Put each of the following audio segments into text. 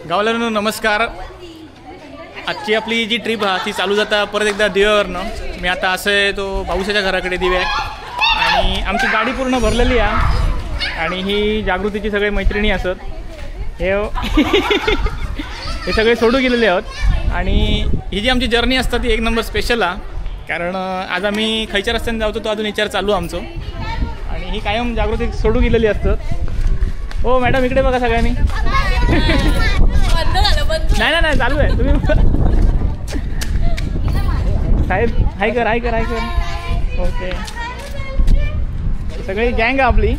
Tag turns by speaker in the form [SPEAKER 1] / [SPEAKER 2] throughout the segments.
[SPEAKER 1] गावलांनो नमस्कार। आजची आपली जी ट्रिप हा ती चालू जाता परत एकदा दिव्यावरनं। मी आता असं तो पाऊसाच्या घराकडे दिव्याक आणि आमची गाडी पूर्ण भरलेली आहे आणि ही जागृतीची सगळे मैत्रिणी असत हे सगळे सोडू गेलेले आहोत आणि ही जी आमची जर्नी असता ती एक नंबर स्पेशल आहे, कारण आज आम्ही खयच्या रस्त्याने जावतो तो अजून विचार चालू आमचो आणि ही कायम जागृती सोडू गेलेली असतात। हो मॅडम इकडे बघा सगळ्यांनी। नाही नाही चालू आहे, तुम्ही साहेब हाय कर ओके सगळी गँग आपली।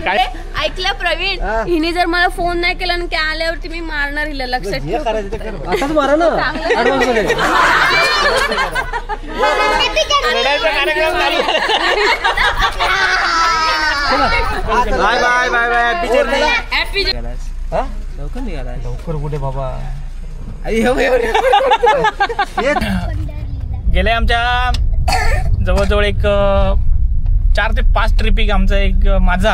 [SPEAKER 1] काय
[SPEAKER 2] ऐकलं प्रवीण, हिने जर मला फोन नाही केला की आल्यावरती मी मारणार हिला, लक्षात ठेव।
[SPEAKER 3] आताच मारा ना ॲडव्हान्स मध्ये।
[SPEAKER 1] रडायचा कार्यक्रम चालू
[SPEAKER 3] bye bye bye bye happy journey.
[SPEAKER 2] Happy journey.
[SPEAKER 3] हां लवकर निघाला, लवकर कुठे बाबा।
[SPEAKER 1] गेल्या आमच्या जवळजवळ एक 4 ते 5 ट्रिपिक आमचा एक माझा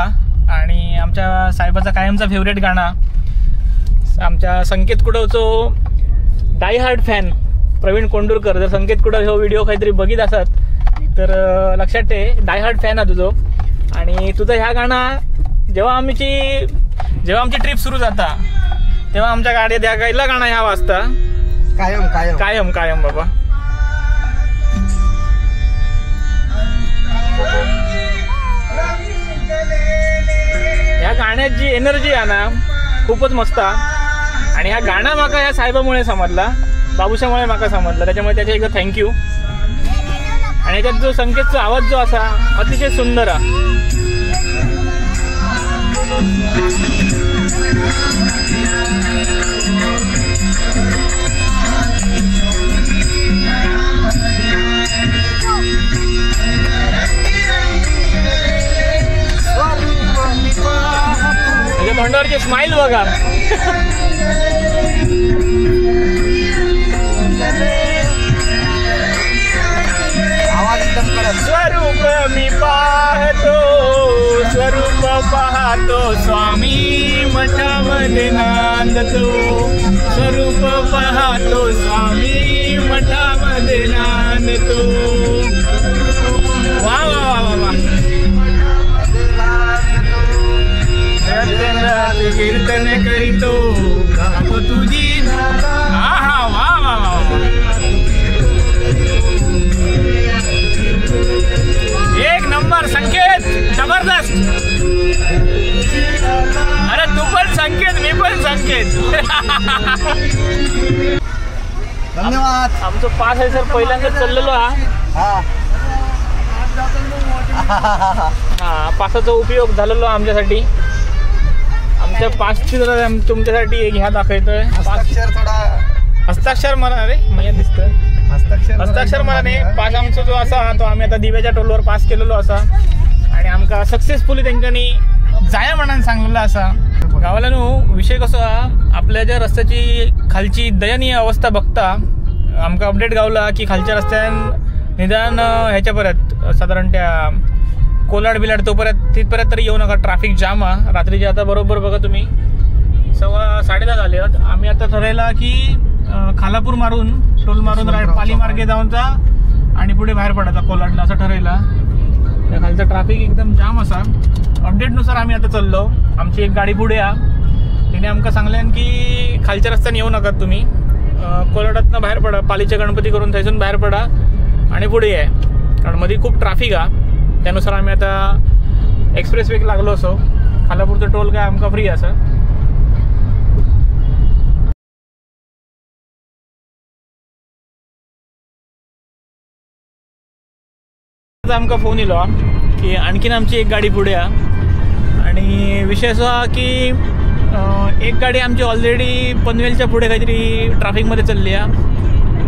[SPEAKER 1] आणि आमच्या साहेबाचा कायमचा फेवरेट गाणा आमच्या संकेत कुडवचो die hard fan Pravin Kondurkar. जर संकेत कुडव हो व्हिडिओ काहीतरी बघित असत तर लक्षात ठेव, डाय हार्ड फॅन आहे तुझो। आणि तुझं ह्या गाणा जेव्हा आमची ट्रिप सुरू जाता तेव्हा आमच्या गाडीत ह्या गायला गाणं ह्या वाजता
[SPEAKER 3] कायम कायम
[SPEAKER 1] कायम कायम बाबा। ह्या गाण्यात जी एनर्जी आहे ना खूपच मस्त आहे आणि ह्या गाणं माका ह्या साहेबामुळे समजला, बाबूशामुळे माका समजला, त्याच्यामुळे त्याच्या एकदा थँक्यू। आणि याच्यात जो संकेतचा आवाज जो असा अतिशय सुंदर आहे। त्याच्या तोंडावरची स्माइल बघा। स्वरूप मी पाहतो, स्वरूप पाहतो स्वामी मठामध्ये नांदतो, स्वरूप पाहतो स्वामी मठामध्ये नांदतो। वा वा वा वा कीर्तन करीतो तुझी। हा वा वा वा एक नंबर संकेत, जबरदस्त। अरे तू पण संकेत, मी पण संकेत।
[SPEAKER 3] धन्यवाद।
[SPEAKER 1] आमचं पास आहे सर, पहिल्यांदा चाललेलो हा पासाचा उपयोग झालेलो आमच्यासाठी। आमच्या पासची जरा तुमच्यासाठी एक ह्या दाखवतोय हस्ताक्षर मला। अरे मला दिसतं हस्ताक्षर मला नाही। पास आमचा जो असा तो आम्ही आता दिव्याच्या टोलवर पास केलेलो असा आणि आमका सक्सेसफुली त्यांच्यानी जाया म्हणून सांगलेला असा। गावालानो विषय कसा, आपल्या ज्या रस्त्याची खालची दयनीय अवस्था बघता आमका अपडेट गावला की खालच्या रस्त्यान निदान ह्याच्यापर्यंत साधारण त्या कोलाड बिलाड तोपर्यंत तिथपर्यंत तरी येऊ नका, ट्रॅफिक जाम आहे रात्रीचे। आता बरोबर बघा तुम्ही 10:15 झाले आहेत। आम्ही आता ठरवला की खालापूर मारून टोल मारून पाली मार्गे जाऊन जा आणि पुढे बाहेर पडायचा कोलाडला असं ठरवला। त्या खालचा ट्रॅफिक एकदम जाम असा। अपडेटनुसार आम्ही आता चाललो। आमची एक गाडी पुढे आहे, तिने आमका सांगल्यान की खालच्या रस्त्याने येऊ नका तुम्ही, कोलाडातनं बाहेर पडा, पालीच्या गणपती करून थैसून बाहेर पडा आणि पुढे आहे, कारण मध्ये खूप ट्रॅफिक आहे। त्यानुसार आम्ही आता एक्सप्रेस वेक लागलो असो। खालापूरचं टोल काय आमका फ्री असं। आमका फोन येलो की आणखीन आमची एक गाडी पुढे आहे आणि विषय असा की एक गाडी आमची ऑलरेडी पनवेलच्या पुढे काहीतरी ट्रॅफिकमध्ये चालली आहे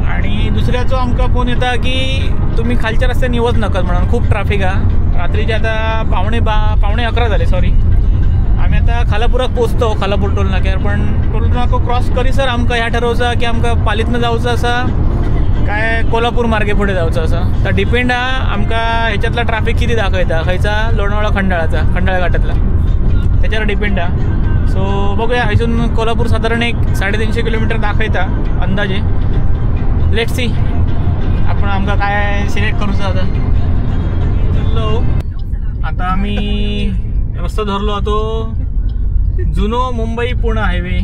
[SPEAKER 1] आणि दुसऱ्याचा आमका फोन येता की तुम्ही खालच्या रस्त्याने येऊच नका म्हणून खूप ट्रॅफिक आहे। रात्रीचे आता 11:15 झाले सॉरी। आम्ही आता खालापुरात पोचतो, खालापूर टोल नाक्यावर, पण टोल नाको क्रॉस करीसर आमका ह्या ठरवचा की आमका पालीतनं जाऊचं असा काय कोल्हापूर मार्गे पुढे जाऊचं असं। तर डिपेंड आहे आमका ह्याच्यातला ट्रॅफिक किती दाखवता, खयचा लोणावळा खंडाळा घाटातला त्याच्यावर डिपेंड आहे। सो बघूया, इथून कोल्हापूर साधारण एक 350 किलोमीटर दाखवता अंदाजे. लेट्स सी आपण आमका काय सिलेक्ट करूचं आता. चलो आता आम्ही रस्ता धरलो होतो जुनो मुंबई पुणे हायवे,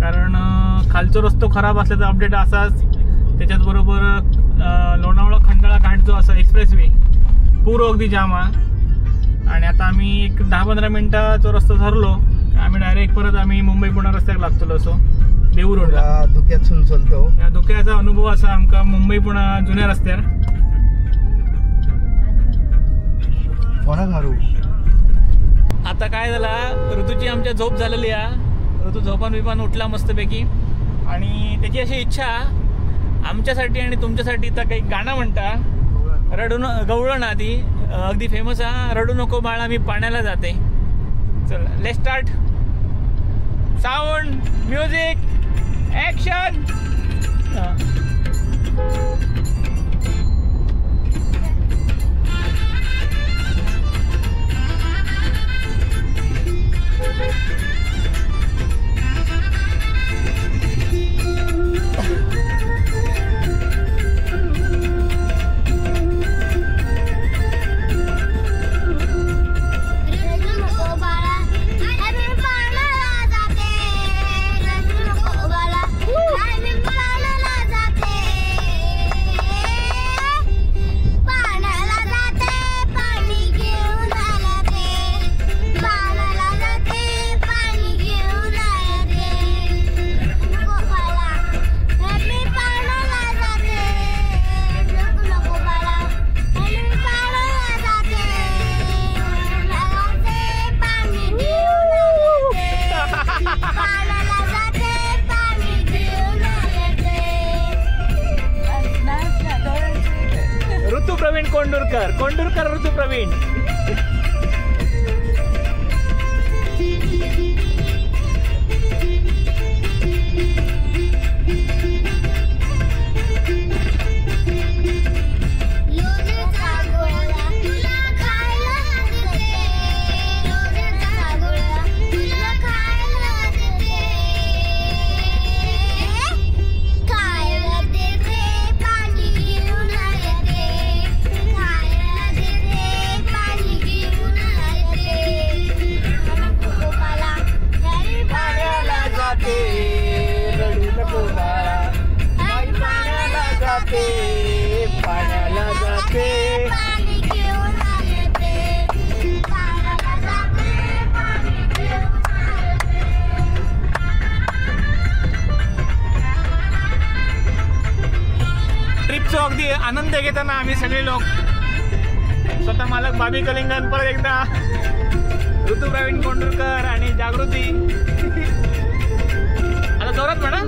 [SPEAKER 1] कारण खालचो रस्तो खराब असल्याचा अपडेट असाच. त्याच्याच बरोबर लोणावळा खंडाळा घाट जो असा एक्सप्रेस वे पूर अगदी जाम आहे. आणि आता आम्ही एक 10-15 मिनिटाचा रस्ता धरलो, आम्ही डायरेक्ट परत आम्ही मुंबई पुणे रस्त्याक लागतलो. असो देऊ रोडला
[SPEAKER 3] धुक्यातून चलतो.
[SPEAKER 1] या धुक्याचा अनुभव असा आमका मुंबई पुणे जुन्या रस्त्यावर.
[SPEAKER 3] कोणाक मारू
[SPEAKER 1] आता काय झाला, ऋतूची आमच्या झोप झालेली आहे. ऋतू झोपान बिपान उठला मस्तपैकी, आणि त्याची अशी इच्छा आमच्यासाठी आणि तुमच्यासाठी तर काही गाणं म्हणता, रडू गवळण ना ती अगदी फेमस आहे, रडू नको बाळा मी पाण्याला जाते. चल let's start. Sound music action. ऋतू प्रवीण कोंडूरकर ऋतू प्रवीण. ट्रिपचा अगदी आनंद घेताना आम्ही सगळे लोक, स्वतः मालक बाबी कलिंगन, परत एकदा ऋतू प्रवीण कोंडूरकर आणि जागृती. आता जोरात म्हणा.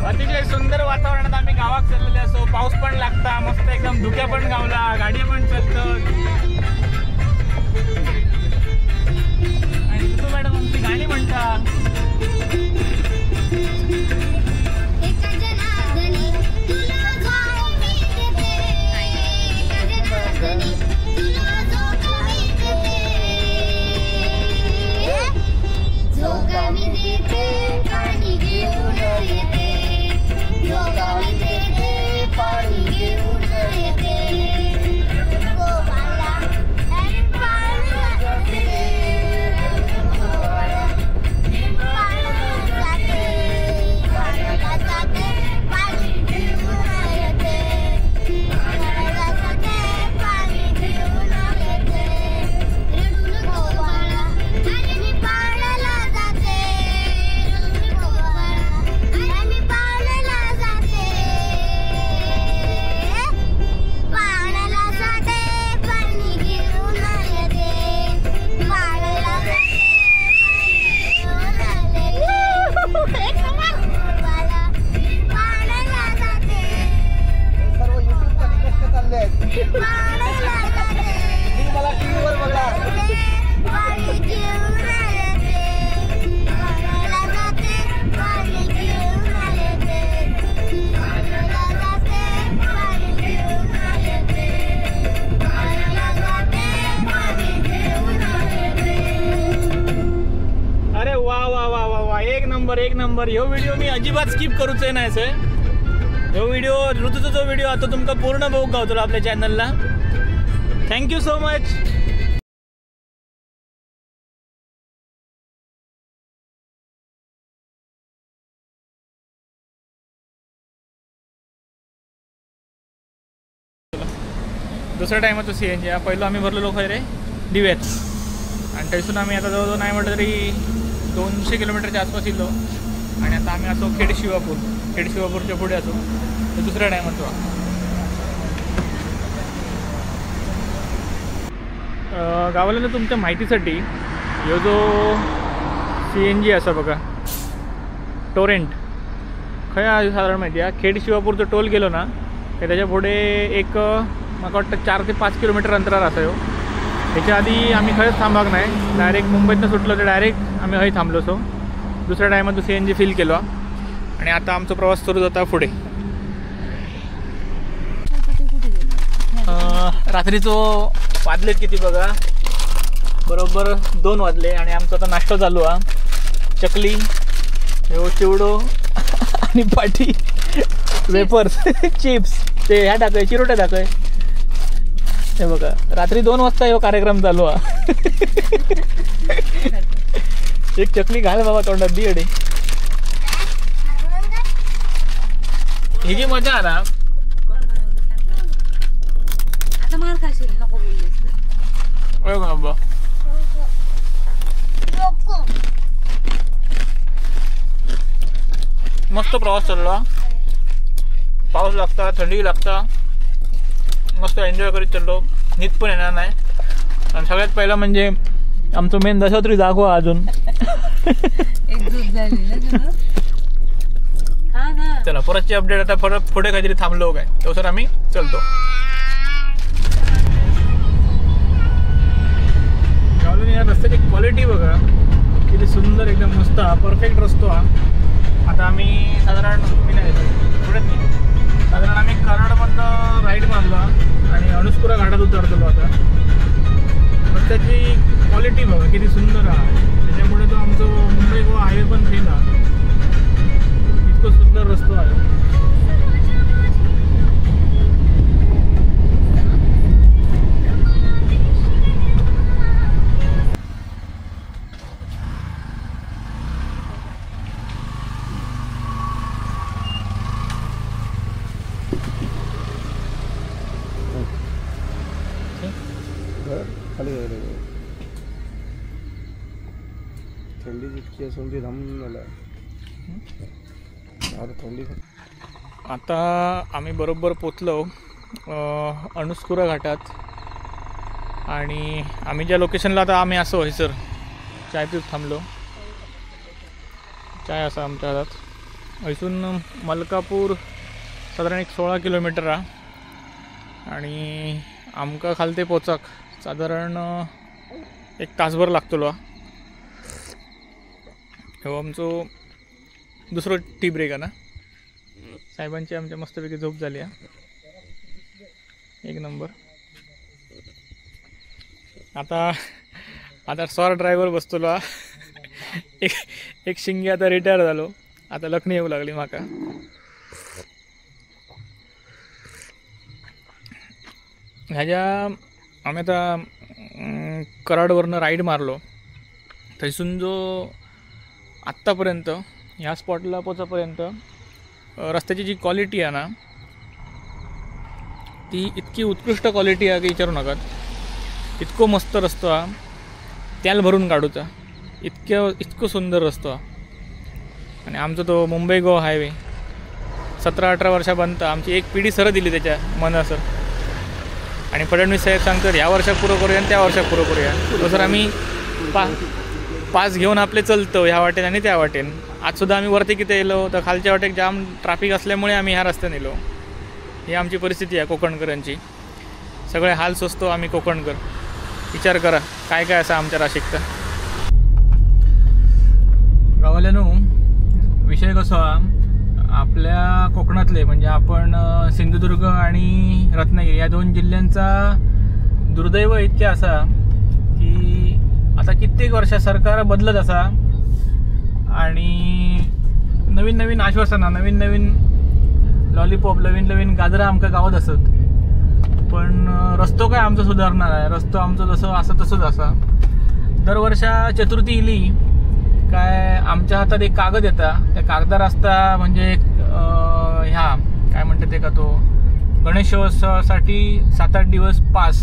[SPEAKER 1] अतिशय सुंदर वातावरणात आम्ही गावात चाललेले असो. पाऊस पण लागता मस्त, एकदम धुक्या पण गावला, गाडी पण चालतात. आणि ऋतू मॅडम आमची गाणी म्हणता. नंबर. ह्यो व्हिडिओ मी अजिबात स्किप करूचे नाही सर. ह्यो व्हिडिओ ऋतूचा जो व्हिडिओ आता तुमका पूर्ण बघूक गावतलो आपल्या चॅनलला. Thank you so much. दुसऱ्या टायमाचं CNG पहिलं आम्ही भरलेलो खय रे दिव्यात आणि थंयसून आम्ही आता जवळजवळ नाही म्हटलं तरी 200 किलोमीटरच्या आसपास येलो आणि आता आम्ही असो खेड शिवापूरच्या पुढे असो. तर दुसऱ्या टायमाचो गावाला ना तुमच्या माहितीसाठी ह्यो जो CNG असा बघा टोरेंट खय साधारण माहिती आहे. खेड शिवापूरचं टोल गेलो ना तर त्याच्या पुढे एक मला वाटतं 4 ते 5 किलोमीटर अंतरावर असा हो. त्याच्या आधी आम्ही खरंच थांबाक नाही. डायरेक्ट मुंबईतनं सुटलो तर डायरेक्ट आम्ही हय थांबलो. सो दुसऱ्या टायमात तो CNG फिल केलो आणि आता आमचा प्रवास सुरू जाता पुढे. रात्रीचो वाजलेत किती बघा बरोबर 2 वाजले आणि आमचा आता नाश्ता चालू हा. चकली चिवडो आणि पाठी वेपर्स चिप्स ते ह्या टाकय चिरोट्या टाकय. हे बघा रात्री 2 वाजता ह्यो कार्यक्रम चालू हा. एक चकली घाल बाबा तोंडात दी अडे. ही जी मजा आला बाबा. मस्त प्रवास चालला. पाऊस लागता थंडी लागता मस्त एन्जॉय करीत चाललो. नीट पण येणार नाही. आणि सगळ्यात पहिला म्हणजे आमचं मेन दशावत्री दाखवा अजून. चला परतची अपडेट आता परत पुढे काहीतरी थांबलो काय तेव्हा सर आम्ही चलतो. गावलं या रस्त्याची क्वालिटी बघा किती सुंदर एकदम मस्त परफेक्ट रस्तो हा. आता आम्ही साधारण पुढेच नाही साधारण आम्ही कराडमधनं राईट मारला आणि अणुस्कुरा घाटात उतरतो. आता रस्त्याची क्वालिटी बघा किती सुंदर आहे. त्याच्यामुळे तो आमचा मुंबई गोवा हायवे पण फेल हा. इतकं सुंदर रस्तो आहे.
[SPEAKER 3] थंडी जितकी असून ती थांबून झाला. थंडी
[SPEAKER 1] आता आम्ही बरोबर पोचलो अणुस्कुरा घाटात आणि आम्ही ज्या लोकेशनला आता आम्ही असो सर चाय पीत थांबलो. चाय असा आमच्या हातात. हयसून मलकापूर साधारण एक 16 किलोमीटर आहे आणि आमका खालते पोचाक साधारण 1 तासभर लागतलो. हो आमचो दुसरो टी ब्रेक आहे ना. साहेबांची आमच्या मस्तपैकी झोप झाली आहे. एक नंबर. आता स्वार ड्रायव्हर बसतलो. एक शिंगी आता रिटायर झालो. आता लखनी येऊ लागली माका. ह्याच्या आम्ही आता कराडवरनं राईड मारलो. थंयसून जो आत्तापर्यंत ह्या स्पॉटला पोचपर्यंत रस्त्याची जी क्वालिटी आहे ना ती इतकी उत्कृष्ट क्वालिटी आहे की विचारू नका. इतको मस्त रस्तो हा त्याला भरून काढूचा. इतकं सुंदर रस्तो हा. आणि आमचा तो मुंबई गोवा हायवे 17-18 वर्षा बनता आमची एक पिढी सरळ दिली त्याच्या मनासर. आणि फडणवीस साहेब सांगतात ह्या वर्षात पुरं करूया आणि त्या वर्षात पुरं करूया. तसं आम्ही पास घेऊन आपले चलतो ह्या वाटेन आणि त्या वाटेन. आजसुद्धा आम्ही वरती किती येलो तर खालच्या वाटेक जाम ट्रॅफिक असल्यामुळे आम्ही ह्या रस्त्याने येलो. ही आमची परिस्थिती आहे कोकणकरांची. सगळे हाल सोसतो आम्ही कोकणकर. विचार करा काय काय असं आमच्या राशीकता. गावाल्यानो विषय कसा आपल्या कोकणातले म्हणजे आपण सिंधुदुर्ग आणि रत्नागिरी या 2 जिल्ह्यांचा दुर्दैव इतके असा की आता कित्येक वर्ष सरकार बदलत असा आणि नवीन नवीन आश्वासना, नवीन नवीन लॉलीपॉप, नवीन नवीन गाजरा आमच्या गावात असत, पण रस्तो काय आमचा सुधारणार आहे? रस्तो आमचं जसं असं तसंच असा. दरवर्षा चतुर्थी इली काय आमच्या हातात एक कागद येता, त्या कागदार असता म्हणजे ह्या काय म्हणतात ते का तो गणेशोत्सवासाठी 7-8 दिवस पास.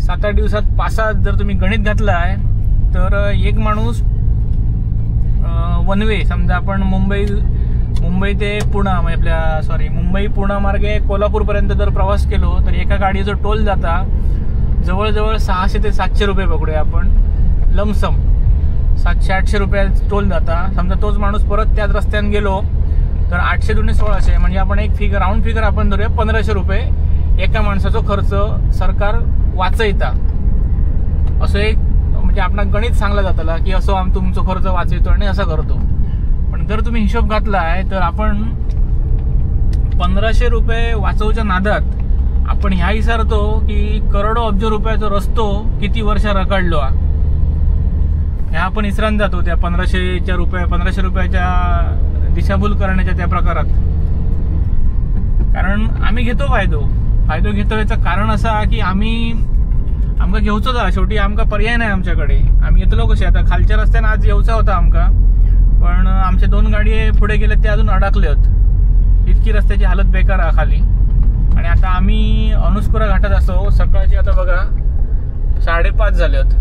[SPEAKER 1] 7-8 दिवसात पासात जर तुम्ही गणित घातलाय तर एक माणूस वन वे, समजा आपण मुंबई ते पुणा म्हणजे आपल्या मुंबई पुणा मार्गे कोल्हापूरपर्यंत जर प्रवास केलो तर एका गाडीचा टोल जाता जवळजवळ 600 ते 700 रुपये पकडूया आपण, लमसम 700-800 रुपये टोल जाता. समजा तोच माणूस परत त्याच रस्त्याने गेलो तर 800 × 1600 म्हणजे आपण एक फिगर, राऊंड फिगर आपण धरूया 1500 रुपये एका माणसाचा खर्च सरकार वाचयता. असं एक म्हणजे आपण गणित सांगला जाताला की असं तुमचा खर्च वाचवतो आणि असं करतो. पण जर तुम्ही हिशोब घातलाय तर आपण 1500 रुपये वाचवच्या नादात आपण ह्या विचारतो की करोडो अब्ज रुपयाचा रस्तो किती वर्ष रखडलो. ह्या आपण इसरान जातो त्या 1500 रुपयाच्या दिशाभूल करण्याच्या त्या प्रकारात. कारण आम्ही घेतो फायदो घेतो. याचं कारण असा की आमका घेऊचो जा, शेवटी आमका पर्याय नाही आमच्याकडे. आम्ही येतलो कसे आता खालच्या रस्त्याने आज येऊचा होता आमका, पण आमच्या 2 गाडी पुढे गेले ते अजून अडकले होत. इतकी रस्त्याची हालत बेकार आहे खाली. आणि आता आम्ही अनुस्कुरा घाटात असो. सकाळची आता बघा 5:30 झाले आहेत.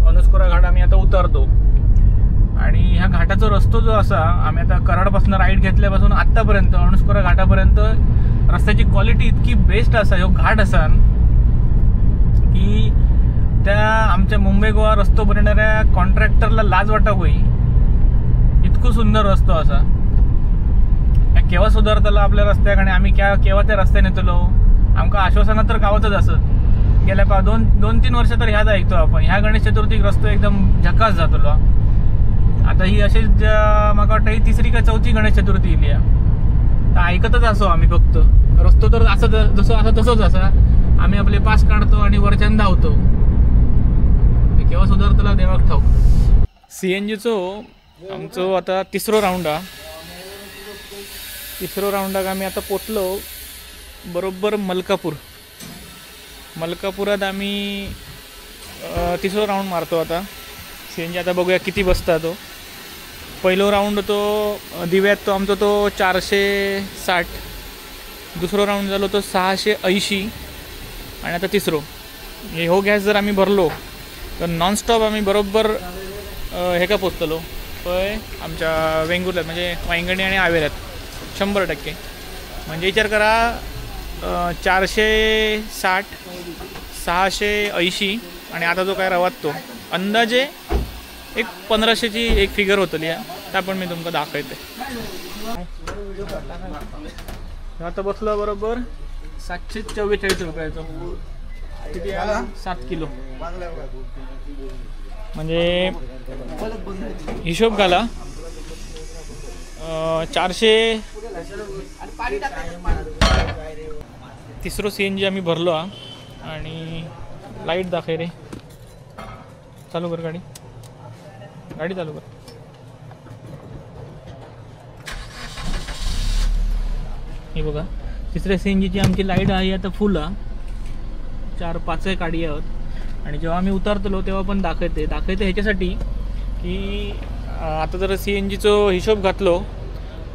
[SPEAKER 1] अनुस्कुरा घाट आम्ही आता उतरतो आणि ह्या घाटाचा रस्तो जो असा, आम्ही आता कराडपासून राईड घेतल्यापासून आत्तापर्यंत अनुस्कुरा घाटापर्यंत रस्त्याची क्वालिटी इतकी बेस्ट असा, ह्यो घाट असा की त्या आमच्या मुंबई गोवा रस्तो बनवणाऱ्या कॉन्ट्रॅक्टरला लाज वाटप होई. इतकं सुंदर रस्तो असा. केव्हा सुधारतला आपल्या रस्त्याक आणि आम्ही केव्हा त्या रस्त्याने येतलो. आमका आश्वासना तर गावातच असत. गेल्या 2-3 वर्ष तर ह्याच ऐकतो आपण. ह्या गणेश चतुर्थीक रस्तो एकदम झकास जातलो. आता ही अशीच मला वाटतं ही 3री का 4थी गणेश चतुर्थी इली तर ऐकतच असो आम्ही. फक्त रस्तो तर असं जसं असं तसंच असा. आम्ही आपले पास काढतो आणि वरच्यान धावतो. केव्हा सुधारतला देवाक ठाऊक. CNGचो आमचो आता 3रो राऊंड हा. 3रो राऊंडाक आम्ही आता पोचलो बरोबर मलकापुरात आम्ही 3रो राऊंड मारतो आता. CNG आता बघूया किती बसता तो. पहिलो राऊंड तो दिव्यात तो आमचा तो 460. दुसरो राऊंड झालो तो 680 आणि आता 3रो. हो गॅस जर आम्ही भरलो तर नॉनस्टॉप आम्ही बरोबर हे का पोचतलो पय आमच्या वेंगुर्ल्यात म्हणजे वांगणी आणि आवेऱ्यात 100%. म्हणजे विचार करा 460, 680 आणि आता जो काय रवात तो अंदाजे एक 1500ची एक फिगर होतली आहे. त्या पण मी तुमका दाखवते. आता बसलो बरोबर 744 रुपयाचं. किती 7 किलो. म्हणजे हिशोब घाला 400. 3रो CNG आम्ही भरलो आणि लाईट दाखव रे. चालू कर गाडी चालू कर. हे बघा 3ऱ्या CNGची आमची लाईट आहे आता फुल आहे. 4-5 गाडी आहोत. आणि जेव्हा आम्ही उतरतलो तेव्हा पण दाखवते ह्याच्यासाठी की आता जर CNGचो हिशोब घातलो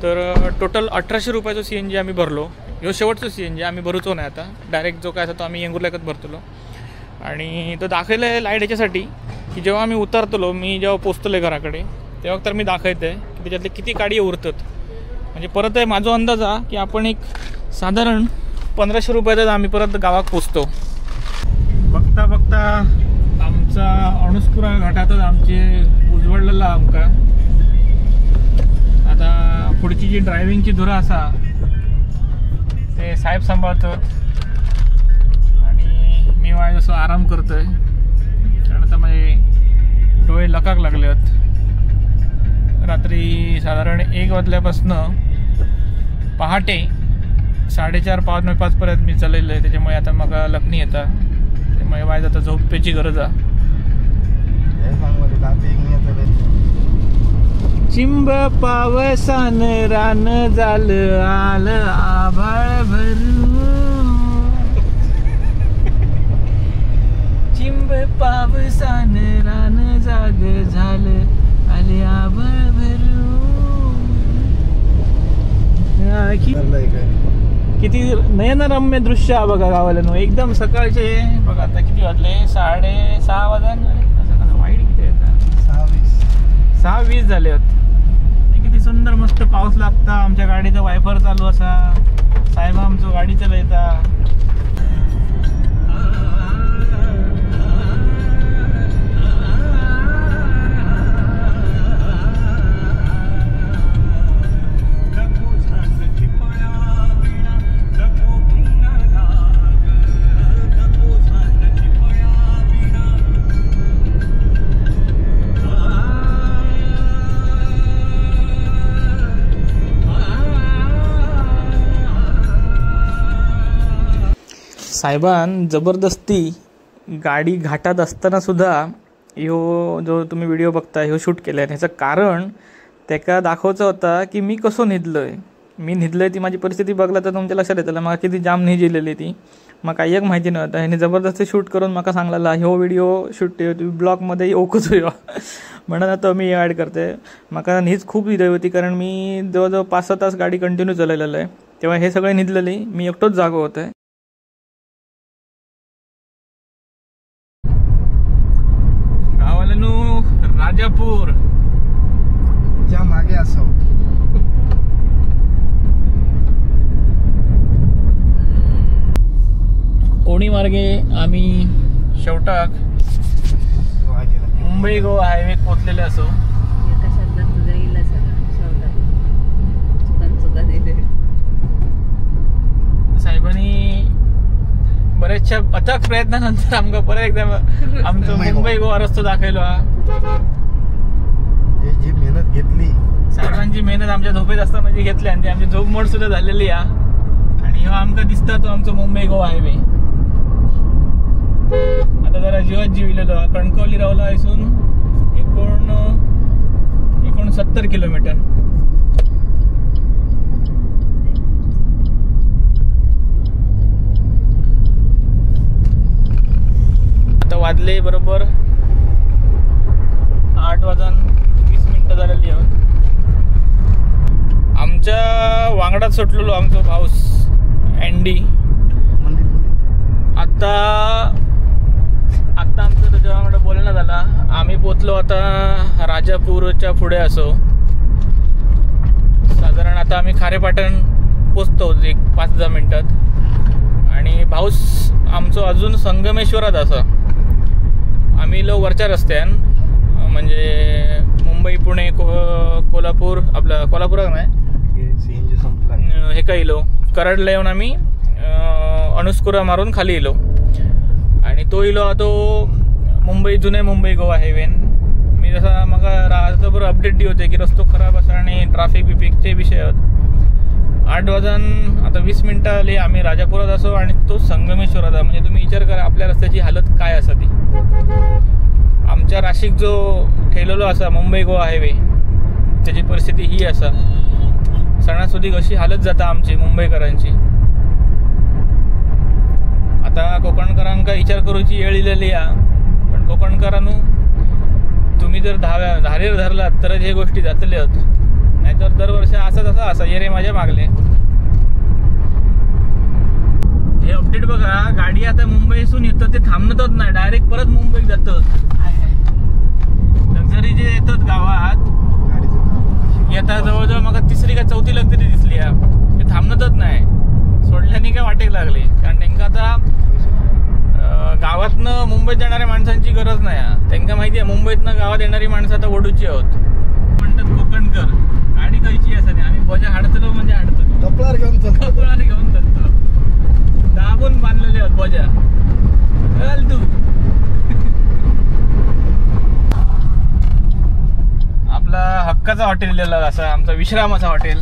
[SPEAKER 1] तर टोटल 1800 रुपयाचं CNG आम्ही भरलो. ह्यो शेवटचं CNG आम्ही भरूचो नाही आता. डायरेक्ट जो काय असा तो आम्ही येंगुर्ल्याकच भरतलो. आणि तो दाखवलं आहे लाईट ह्याच्यासाठी की जेव्हा आम्ही उतरतलो, मी जेव्हा पोचतलो घराकडे तेव्हा तर मी दाखवते की त्याच्यातले किती गाडी उरतात. म्हणजे परत आहे माझा अंदाज आहे की आपण एक साधारण 1500 रुपयातच आम्ही परत गावात पोचतो. बघता आमचा अनुस्कुरा घाटातच आमचे उजवडलेला आमका. आता पुढची जी ड्रायव्हिंगची धुरा असा ते साहेब सांभाळतात आणि मी माझ्या जसं आराम करतोय. कारण आता माझे डोळे लकाक लागले आहेत. रात्री साधारण 1 वाजल्यापासून पहाटे 4:30-5 पर्यंत मी चाललेलो आहे. त्याच्यामुळे आता मला लखनी येतात. त्यामुळे माझ्या आता झोपेची गरज आहे. चिंब पावसान रान झालं आलं आभाळ भरून चिंब पावसान रान जाग झालं आले आभाळ भरून किती नयनरम्य दृश्य आहे बघा गावाला एकदम सकाळचे बघा आता किती वाजले 6:30 वाजता वाईट किती येतात 6:20 झाले होते किती सुंदर मस्त पाऊस लागता आमच्या गाडीचा वायफर चालू असा साहेब आमचं गाडी चलयता साहेबान जबरदस्ती गाडी घाटात असताना सुद्धा ह्यो जो तुम्ही व्हिडिओ बघता ह्यो शूट केला आहे ह्याचं कारण त्याका दाखवायचं होता की मी कसो निधलोय मी निधलोय ती माझी परिस्थिती बघला तर तुमच्या लक्षात येतलं मला किती जाम निजिलेली ती मला एक माहिती नव्हतं ह्याने जबरदस्ती शूट करून मला सांगलेला ह्यो व्हिडिओ शूट ब्लॉगमध्ये ओकच होयो म्हणून आता मी ॲड करते मला हीच खूप हृदय होती कारण मी जवळजवळ 5-6 तास गाडी कंटिन्यू चालवलेलं आहे तेव्हा हे सगळे निधलेली मी एकटोच जागो होत आहे राजापूर
[SPEAKER 3] ज्या मागे असो
[SPEAKER 1] ओणी मार्गे आम्ही शेवटाक मुंबई गोवा हायवे पोचलेले असो साहेबांनी बऱ्याचशा अथक प्रयत्नानंतर आमका परत एकदा आमचं मुंबई गोवा रस्तो दाखवलो
[SPEAKER 3] जी मेहनत घेतली
[SPEAKER 1] साहेबांची मेहनत आमच्या झोपेत असताना जी घेतली आणि ती आमची झोप मोड सुद्धा झालेली आहे आणि ह्यो आमका दिसता तो आमचं मुंबई गोवा हायवे आता जरा जीवात जीविलेलो कणकवली रावला इथून 69 किलोमीटर आता वाजले बरोबर 8:20 झालेली आहोत आमच्या वांगडात सुटलेलो आमचं पाऊस एंडी आता आमचं त्याच्या वांगडा बोलणं झाला आम्ही पोचलो आता राजापूरच्या पुढे असो साधारण आता आम्ही खारेपाटण पोचतो एक 5-10 मिनिटात आणि पाऊस आमचं अजून संगमेश्वरात असं आम्ही लो वरच्या रस्त्यान म्हणजे मुंबई पुणे कोल्हापूर आपलं कोल्हापुरात नाही हे काही इलो कराडला येऊन आम्ही अणुस्कुरा मारून खाली इलो आणि तो इलो तो जुने मुंबई गोवा हायवेन मी जसा म्हाका रातभर अपडेट दी होते की रस्तो खराब आसा आणि ट्राफिक बिफिकचे विषय आहेत 8:20 आली आम्ही राजापुरात असो आणि तो संगमेश्वरात म्हणजे तुम्ही विचार करा आपल्या रस्त्याची हालत काय असा ती आमच्या राशीक जो ठेवलेलो असा मुंबई गोवा हायवे त्याची परिस्थिती ही असा सणासुदीक अशी हालत जाता आमची मुंबईकरांची आता कोकणकरांका विचार करूची वेळ इलेली पण कोकणकरांनू तुम्ही जर धारेर धरलात तरच हे गोष्टी जातले होत नाहीतर दरवर्षी असंच असा ये रे माझ्या मागले हे अपडेट बघा गाडी आता मुंबईसून येतं ते थांबतच नाही डायरेक्ट परत मुंबईत जातं लक्झरी जे येतात गावात येता जवळजवळ मग 3री का 4थी लक्झरी दिसली ते थांबतच नाही सोडल्याने काय वाटेक लागले कारण त्यांना आता गावातनं मुंबईत जाणाऱ्या माणसांची गरज नाही त्यांना माहिती आहे मुंबईतनं गावात येणारी माणसं आता ओढूची आहोत म्हणतात कोकणकर गाडी खायची असते आम्ही बोजा हाडतलो म्हणजे हाडतो
[SPEAKER 3] कपळार घेऊन
[SPEAKER 1] चालतो दाबून बांधलेले आहोत बोजा चल तू आपला हक्काचा हॉटेल लिहिला असा आमचा विश्रामाचा हॉटेल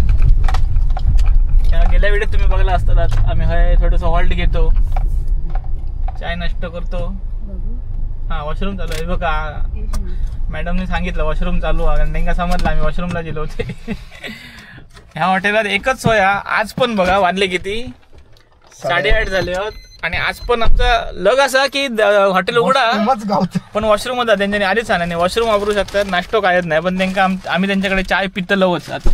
[SPEAKER 1] गेल्या वेळेत तुम्ही बघला असतात आम्ही हय थोडंसं हॉल्ट घेतो चाय नाश्ता करतो हा वॉशरूम चालू आहे बघा मॅडमने सांगितलं वॉशरूम चालू आहे, त्यांना समजलं आम्ही वॉशरूमला गेलो होते. ह्या हॉटेलात एकच सोय आज पण बघा वाजले किती 8:30 झाले आहोत आणि आज पण आमचा लग असा की हॉटेल उघडा पण वॉशरूम होता. त्यांच्यानी आधीच सांगा वॉशरूम वापरू शकतात, नाश्तो कायच नाही, पण त्यांना आम्ही त्यांच्याकडे चाय पित्त लवच आता.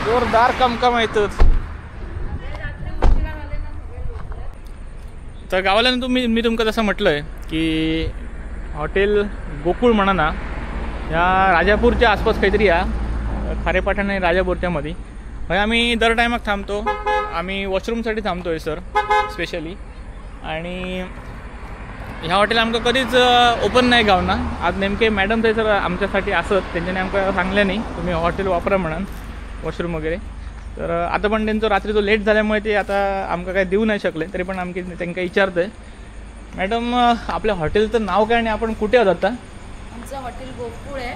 [SPEAKER 1] जोरदार कमकम येतच. तर गावाला मी तुमका तसं म्हटलंय की हॉटेल गोकुळ म्हणा ना, या राजापूरच्या आसपास काहीतरी या खारेपाटण आणि राजापूरच्या मध्ये. म्हणजे आम्ही दर टायमाक थांबतो, आम्ही वॉशरूमसाठी थांबतोय सर स्पेशली. आणि ह्या हॉटेल आमकां कधीच ओपन नाही गावना. आज नेमके मॅडम थंय सर आमच्यासाठी असत, त्यांच्यानी आमकां सांगले नाही तुम्ही हॉटेल वापरा म्हणून वॉशरूम वगैरे. तर आता पण त्यांचं रात्रीचं लेट झाल्यामुळे ते आता आमकां काय देऊ नाही शकले, तरी पण आमकी त्यांना विचारतोय मॅडम आपल्या हॉटेलचं नाव काय आणि आपण कुठे आहोत आता?
[SPEAKER 2] आमचं हॉटेल गोकुळ आहे,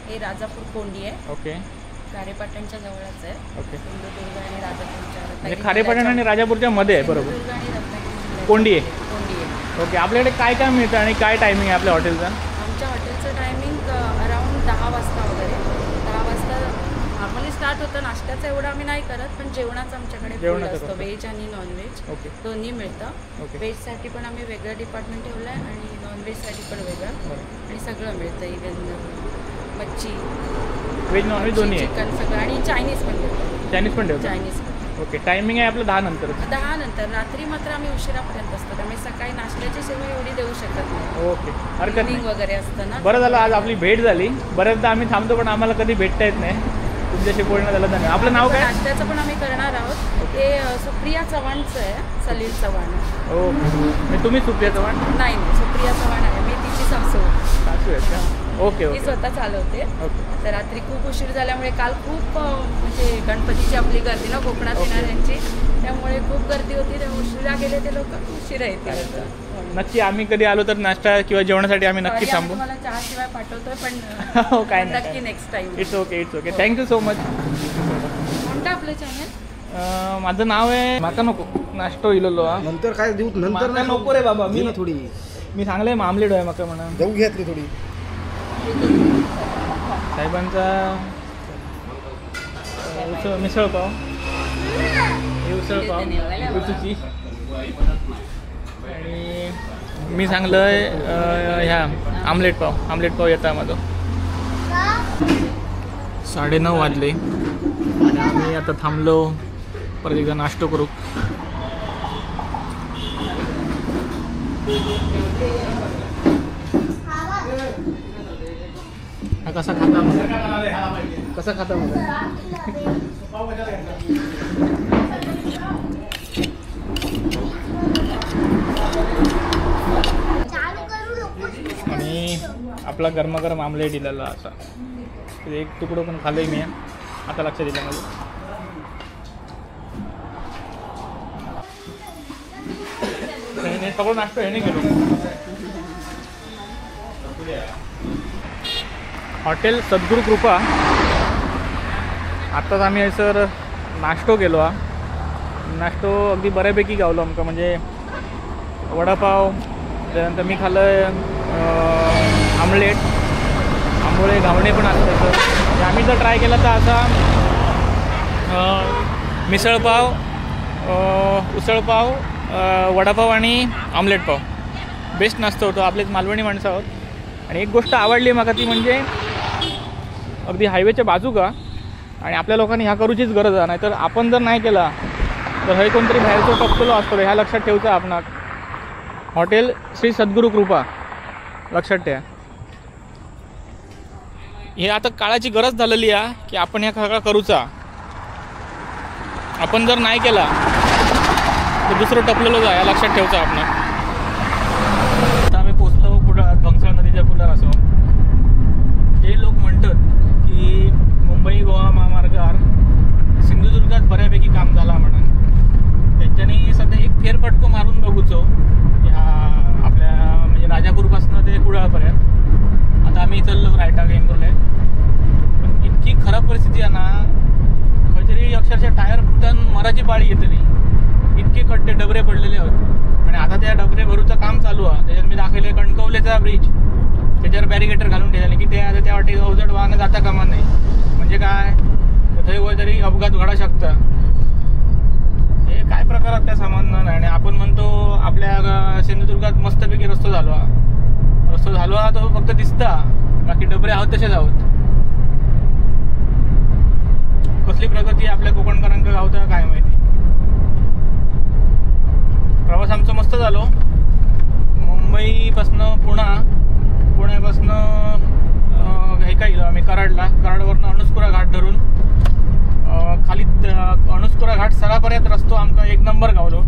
[SPEAKER 2] हे राजापूर कोंडी आहे.
[SPEAKER 1] ओके,
[SPEAKER 2] खारेपाटणच्या जवळच आहे.
[SPEAKER 1] ओके,
[SPEAKER 2] सिंधुदुर्ग आणि राजापूरच्या
[SPEAKER 1] म्हणजे खारेपाटण आणि राजापूरच्या मध्ये आहे बरोबर,
[SPEAKER 2] सिंधुदुर्ग आणि रत्नागिरी
[SPEAKER 1] कोंडी आहे.
[SPEAKER 2] कोंडी आहे.
[SPEAKER 1] ओके, आपल्याकडे काय काय मिळतं आणि काय टायमिंग आहे आपल्या हॉटेलचा?
[SPEAKER 2] आमच्या हॉटेलचं टायमिंग अराउंड 10 वाजता वगैरे. 10 वाजता नॉर्मली स्टार्ट होतं. नाश्त्याचं एवढं आम्ही नाही करत, पण जेवणाचं आमच्याकडे फुल असतं, व्हेज आणि नॉनव्हेज
[SPEAKER 1] ओके,
[SPEAKER 2] दोन्ही मिळतं.
[SPEAKER 1] ओके,
[SPEAKER 2] व्हेजसाठी पण आम्ही वेगळं डिपार्टमेंट ठेवलं आहे आणि नॉनव्हेजसाठी पण वेगळं, आणि सगळं मिळतं. इव्हन मच्छी,
[SPEAKER 1] व्हेज नॉनव्हेज दोन्ही आहे,
[SPEAKER 2] चिकन सगळं, आणि चायनीज पण ठेवतो.
[SPEAKER 1] चायनीज पण ठेवतो.
[SPEAKER 2] चायनीज पण.
[SPEAKER 1] ओके, टायमिंग आहे आपलं 10 नंतर.
[SPEAKER 2] 10 नंतर. रात्री मात्र आम्ही उशिरापर्यंत असतो, त्यामुळे सकाळी नाश्त्याची सेवा एवढी देऊ शकत नाही.
[SPEAKER 1] ओके, हरकत नाही.
[SPEAKER 2] इव्हनिंग वगैरे असतं ना.
[SPEAKER 1] बरं झालं आज आपली भेट झाली. बऱ्याचदा आम्ही थांबतो पण आम्हाला कधी भेटता येत नाही, तुमच्याशी बोलणं झालं नाही. आपलं नाव काय?
[SPEAKER 2] नाश्त्याचं पण आम्ही करणार आहोत. ते सुप्रिया चव्हाणचं आहे, सलील चव्हाण.
[SPEAKER 1] ओके, तुम्ही सुप्रिया चव्हाण?
[SPEAKER 2] नाही, सुप्रिया चव्हाण आहे, मी तिची सासू
[SPEAKER 1] आहेत का? ओके
[SPEAKER 2] ती
[SPEAKER 1] ओके
[SPEAKER 2] स्वतः चालवते.
[SPEAKER 1] ओके.
[SPEAKER 2] तर रात्री खूप उशीर झाल्यामुळे काल खूप म्हणजे गणपतीची आपली गर्दी ना कोकणात येणाऱ्यांची, त्यामुळे खूप गर्दी होती. त्यामुळे उशिरा गेले ते लोक उशिरा येतील.
[SPEAKER 1] नक्की आम्ही कधी आलो तर नाश्ता किंवा जेवणासाठी आम्ही नक्की थांबू.
[SPEAKER 2] मला चहाशिवाय पाठवतोय पण
[SPEAKER 1] हो काय
[SPEAKER 2] नक्की next time.
[SPEAKER 1] It's okay, it's okay. Thank you so much.
[SPEAKER 2] कोणतं आपलं चॅनल?
[SPEAKER 1] माझं नाव आहे माका नको नाश्तो इलोलो.
[SPEAKER 3] नंतर काय देऊ, नंतर
[SPEAKER 1] नाही नको रे बाबा, मी
[SPEAKER 3] थोडी
[SPEAKER 1] मी सांगले मामलेट आहे माका म्हणा
[SPEAKER 3] जाऊ घेतली थोडी
[SPEAKER 1] साहेबांचा मिसळ पाव, उसळ पाव उचूची, आणि मी सांगलंय ह्या आमलेट पाव येता माझं. 9:30 वाजले आणि आम्ही आता थांबलो परत एकदा नाश्तो करू. हा कसा खाता आणि आपला गरमागरम आमलेट दिलेला असा एक तुकडो पण खाल्लंय मी आता लक्षात दिलं माझं. सगळं नाश्ता ह्याने गेलो. हॉटेल सद्गुरू कृपा. आत्ताच आम्ही हयसर नाश्तो केलो हा. नाश्तो अगदी बऱ्यापैकी गावलो आमकां, म्हणजे वडापाव, त्यानंतर मी खाल्लं आमलेट, आंबोळे घावणे पण असतं. तर आम्ही जर ट्राय केला तर असा मिसळपाव, उसळपाव, वडापाव आणि आमलेट पाव बेस्ट नाश्ता होतो. आपलेच मालवणी माणसं आहोत. आणि एक गोष्ट आवडली मला ती म्हणजे अगदी हायवेच्या बाजू का, आणि आपल्या लोकांनी ह्या करूचीच गरज आहे. नाहीतर आपण जर नाही केला तर हे कोणतरी बाहेरचं टपकलो असतो. ह्या लक्षात ठेवचं आपणाक. हॉटेल श्री सद्गुरू कृपा लक्षात ठेवा. हे आता काळाची गरज झालेली आहे की आपण ह्या सगळा करूचा. आपण जर नाही केला तर दुसरं टपलेलो जा, या लक्षात ठेवचं आपण. आता आम्ही पोचलो कुठं भंगसाळ नदीच्या पुलावर. असो हे लोक म्हणतात की मुंबई गोवा महामार्गावर सिंधुदुर्गात बऱ्यापैकी काम झाला म्हणून. त्यांच्यानी सध्या एक फेरफटको मारून बघूचो ह्या आपल्या म्हणजे राजापूरपासून ते कुडाळपर्यंत. आता आम्ही चललो रायटा गेंगुर्ले. पण इतकी खराब परिस्थिती आहे ना, खंयतरी अक्षरशः टायर फुटून मराची पाळी येतली. इतके खड्डे डबरे पडलेले आहेत आणि आता त्या डबरे भरूचं काम चालू आहे. त्याच्यात मी दाखवले कणकवलेचा ब्रिज, त्याच्यावर बॅरिकेटर घालून ठेवले की ते आता त्या वाटेत अवजड वाहनं जाता कामा नाही. म्हणजे काय थंय तरी अपघात घडू शकता. हे काय प्रकारात त्या सामान. आणि आपण म्हणतो आपल्या सिंधुदुर्गात मस्तपैकी रस्तो झालो तो फक्त दिसता, बाकी डबरे आहोत तसेच आहोत. कसली प्रगती आपल्या कोकणकरांक गावता काय माहिती. प्रवास आमचा मस्त झालो. मुंबईपासनं पुण्यापासनं हे काय गेलो आम्ही कराडवरनं अणुस्कुरा घाट धरून खाली अणुस्कुरा घाट सरापर्यंत रस्तो आमका एक नंबर गावलो.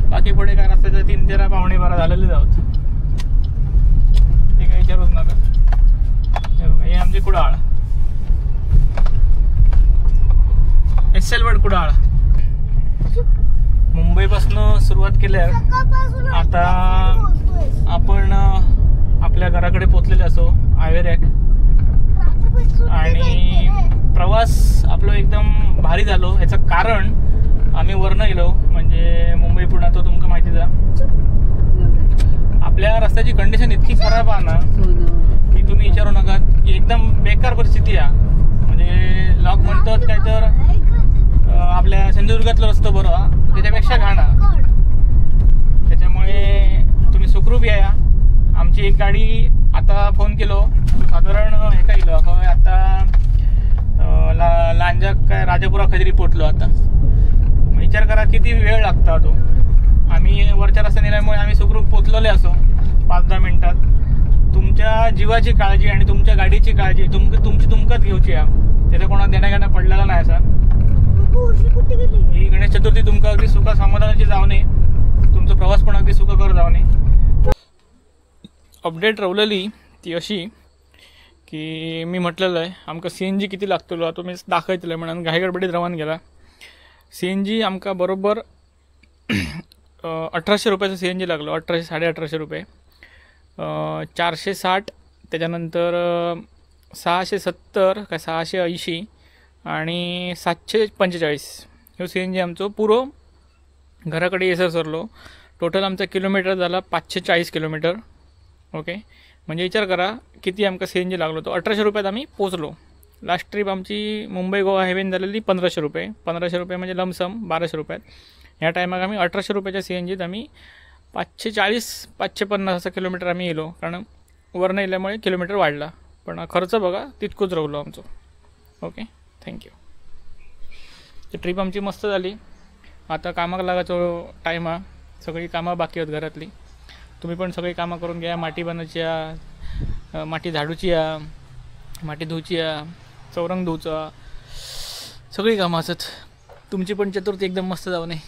[SPEAKER 1] बाकी पुढे काय रस्त्याचं 3-13 पावणे 12 झालेले आहोत. ते काय विचारूच नका. हे बघा, हे आमची कुडाळ, एसएल कुडाळ. मुंबईपासून सुरुवात केल्यावर आता आपण आपल्या घराकडे पोचलेले असो आवेरेक. आणि प्रवास आपलं एकदम भारी झालो. ह्याचं कारण आम्ही वरनं गेलो, म्हणजे मुंबई पुणे तो तुमका माहितीच आहे. आपल्या रस्त्याची कंडिशन इतकी खराब आहे ना की तुम्ही विचारू नका. एकदम बेकार परिस्थिती आहे. म्हणजे लोक म्हणतात काय तर आपल्या सिंधुदुर्गातला रस्तो बरं, त्याच्यापेक्षा घाण. त्याच्यामुळे तुम्ही सुखरूप या. आमची एक गाडी आता फोन केलो साधारण हे काय गेलो आता लांजा काय राजापुरा खजरी पोचलो. आता विचार करा किती वेळ लागता तो. आम्ही वरच्या रस्त्या नेल्यामुळे आम्ही सुखरूप पोचलेले असो 5-10 मिनिटात. तुमच्या जीवाची काळजी आणि तुमच्या गाडीची काळजी तुमकंच घेऊची आहे. त्याचा कोणाला देण्याघेणं पडलेला नाही असा. ही गणेश चतुर्थी तुमका अगदी सुख समाधानाची जावणे, तुमचा प्रवास पण अगदी सुखकर जावणे. अपडेट रवलेली ती अशी की मी म्हटलेलं आहे आमका CNG किती लागतलो तो मी दाखवतलं म्हणून घाई गडबडीत रवान गेला. CNG आमका बरोबर 1800 रुपयाचं CNG लागलो. 1800-1850 रुपये. 460 त्याच्यानंतर 670 काय 680 आणि 745 हे CNG आमचं पुरं घराकडे येसर सरलो. टोटल आमचा किलोमीटर झाला 540 किलोमीटर. ओके, म्हणजे विचार करा किती आमका CNG लागलो. तो 1800 रुपयात आम्ही पोचलो. लास्ट ट्रिप आमची मुंबई गोवा हायवेन झालेली 1500 रुपये. 1500 रुपये म्हणजे लमसम 1200 रुपयात. ह्या टायमाक आम्ही 1800 रुपयाच्या CNGत आम्ही 540-550 असं किलोमीटर आम्ही येलो. कारण वरनं येल्यामुळे किलोमीटर वाढला, पण खर्च बघा तितकंच राहिलो आमचं. Okay, thank you. ती ट्रिप आमची मस्त झाली. आता कामाक लागायचो टाईम आहे. सगळी कामं बाकी आहेत घरातली. तुम्ही पण सगळी कामं करून घ्या. माती बनायची आहे, माती झाडूची आहे, माती धुवची आहे, चौरंग धुवचा, सगळी कामं असत. तुमची पण चतुर्थी एकदम मस्त जाऊ नये.